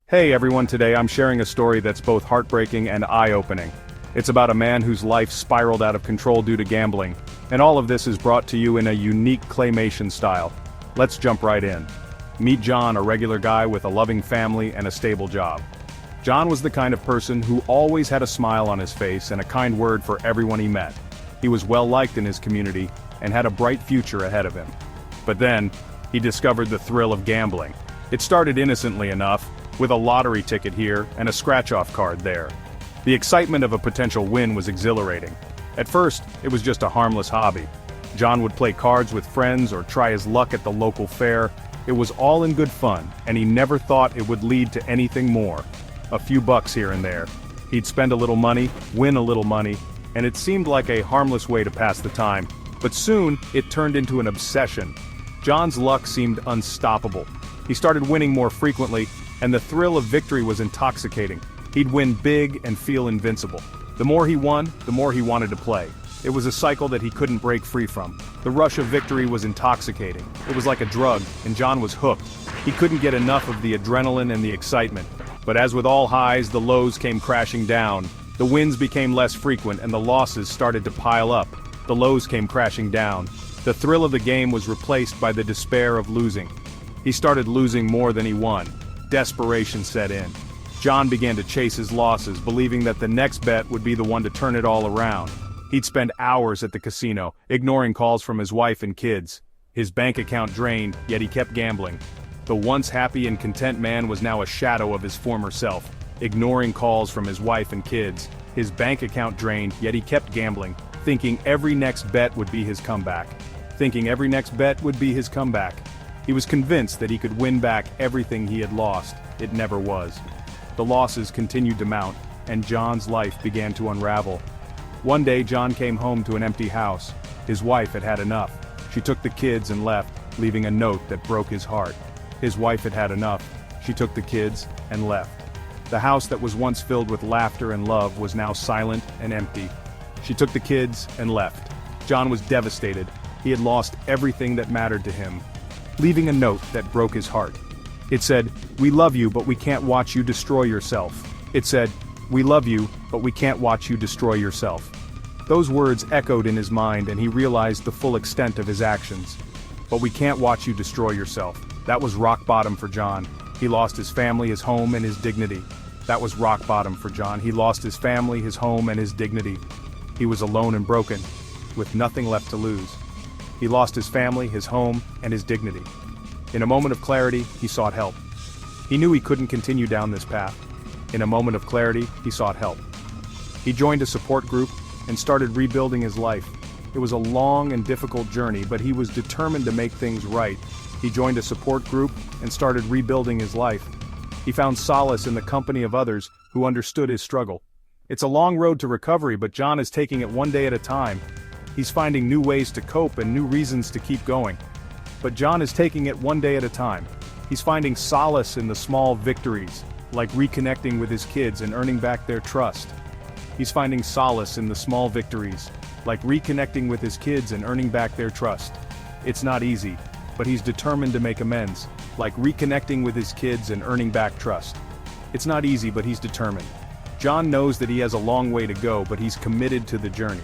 Hey everyone, today I'm sharing a story that's both heartbreaking and eye-opening. It's about a man whose life spiraled out of control due to gambling, and all of this is brought to you in a unique claymation style. Let's jump right in. Meet John, a regular guy with a loving family and a stable job. John was the kind of person who always had a smile on his face and a kind word for everyone he met. He was well-liked in his community and had a bright future ahead of him. But then, he discovered the thrill of gambling. It started innocently enough, with a lottery ticket here and a scratch-off card there. The excitement of a potential win was exhilarating. At first, it was just a harmless hobby. John would play cards with friends or try his luck at the local fair. It was all in good fun, and he never thought it would lead to anything more. A few bucks here and there. He'd spend a little money, win a little money, and it seemed like a harmless way to pass the time. But soon, it turned into an obsession. John's luck seemed unstoppable. He started winning more frequently, and the thrill of victory was intoxicating. He'd win big and feel invincible. The more he won, the more he wanted to play. It was a cycle that he couldn't break free from. The rush of victory was intoxicating. It was like a drug, and John was hooked. He couldn't get enough of the adrenaline and the excitement. But as with all highs, the lows came crashing down. The wins became less frequent and the losses started to pile up. The lows came crashing down. The thrill of the game was replaced by the despair of losing. He started losing more than he won. Desperation set in. John began to chase his losses, believing that the next bet would be the one to turn it all around. He'd spend hours at the casino, ignoring calls from his wife and kids. His bank account drained, yet he kept gambling. The once happy and content man was now a shadow of his former self, ignoring calls from his wife and kids. His bank account drained, yet he kept gambling, thinking every next bet would be his comeback. Thinking every next bet would be his comeback. He was convinced that he could win back everything he had lost. It never was. The losses continued to mount, and John's life began to unravel. One day John came home to an empty house. His wife had had enough. She took the kids and left, leaving a note that broke his heart. His wife had had enough. She took the kids and left. The house that was once filled with laughter and love was now silent and empty. She took the kids and left. John was devastated. He had lost everything that mattered to him, leaving a note that broke his heart. It said, "We love you, but we can't watch you destroy yourself." It said, "We love you, but we can't watch you destroy yourself." Those words echoed in his mind and he realized the full extent of his actions. But we can't watch you destroy yourself. That was rock bottom for John. He lost his family, his home, and his dignity. That was rock bottom for John. He lost his family, his home, and his dignity. He was alone and broken, with nothing left to lose. He lost his family, his home, and his dignity. In a moment of clarity, he sought help. He knew he couldn't continue down this path. In a moment of clarity, he sought help. He joined a support group and started rebuilding his life. It was a long and difficult journey, but he was determined to make things right. He joined a support group and started rebuilding his life. He found solace in the company of others who understood his struggle. It's a long road to recovery, but John is taking it one day at a time. He's finding new ways to cope and new reasons to keep going. But John is taking it one day at a time. He's finding solace in the small victories, like reconnecting with his kids and earning back their trust. He's finding solace in the small victories, like reconnecting with his kids and earning back their trust. It's not easy, but he's determined to make amends, like reconnecting with his kids and earning back trust. It's not easy, but he's determined. John knows that he has a long way to go, but he's committed to the journey.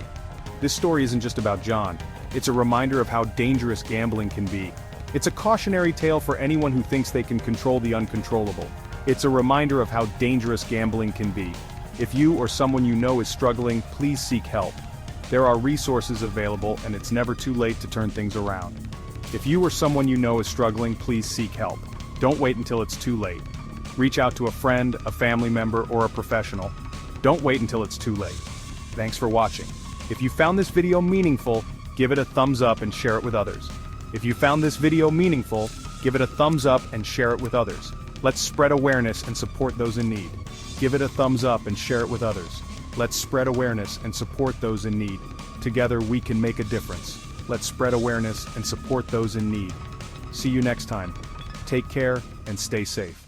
This story isn't just about John. It's a reminder of how dangerous gambling can be. It's a cautionary tale for anyone who thinks they can control the uncontrollable. It's a reminder of how dangerous gambling can be. If you or someone you know is struggling, please seek help. There are resources available, and it's never too late to turn things around. If you or someone you know is struggling, please seek help. Don't wait until it's too late. Reach out to a friend, a family member, or a professional. Don't wait until it's too late. Thanks for watching. If you found this video meaningful, give it a thumbs up and share it with others. If you found this video meaningful, give it a thumbs up and share it with others. Let's spread awareness and support those in need. Give it a thumbs up and share it with others. Let's spread awareness and support those in need. Together we can make a difference. Let's spread awareness and support those in need. See you next time. Take care and stay safe.